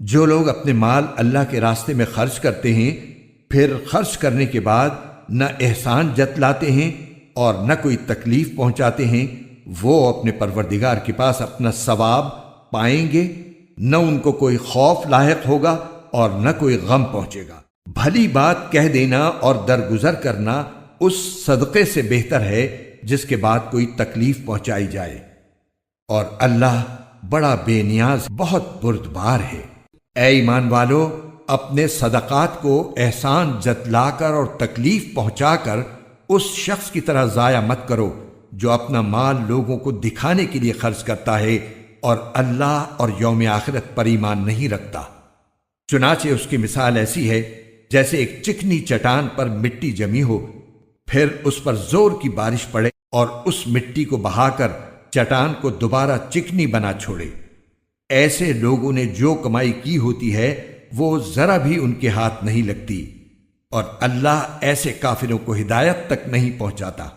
جو لوگ اپنے مال اللہ کے راستے میں خرچ کرتے ہیں پھر خرچ کرنے کے بعد نہ احسان جتلاتے ہیں اور نہ کوئی تکلیف پہنچاتے ہیں، وہ اپنے پروردگار کے پاس اپنا ثواب پائیں گے، نہ ان کو کوئی خوف لاحق ہوگا اور نہ کوئی غم پہنچے گا۔ بھلی بات کہہ دینا اور درگزر کرنا اس صدقے سے بہتر ہے جس کے بعد کوئی تکلیف پہنچائی جائے، اور اللہ بڑا بے نیاز بہت بردبار ہے۔ اے ایمان والو، اپنے صدقات کو احسان جتلا کر اور تکلیف پہنچا کر اس شخص کی طرح ضائع مت کرو جو اپنا مال لوگوں کو دکھانے کے لیے خرچ کرتا ہے اور اللہ اور یوم آخرت پر ایمان نہیں رکھتا۔ چنانچہ اس کی مثال ایسی ہے جیسے ایک چکنی چٹان پر مٹی جمی ہو، پھر اس پر زور کی بارش پڑے اور اس مٹی کو بہا کر چٹان کو دوبارہ چکنی بنا چھوڑے۔ ایسے لوگوں نے جو کمائی کی ہوتی ہے وہ ذرا بھی ان کے ہاتھ نہیں لگتی، اور اللہ ایسے کافروں کو ہدایت تک نہیں پہنچاتا۔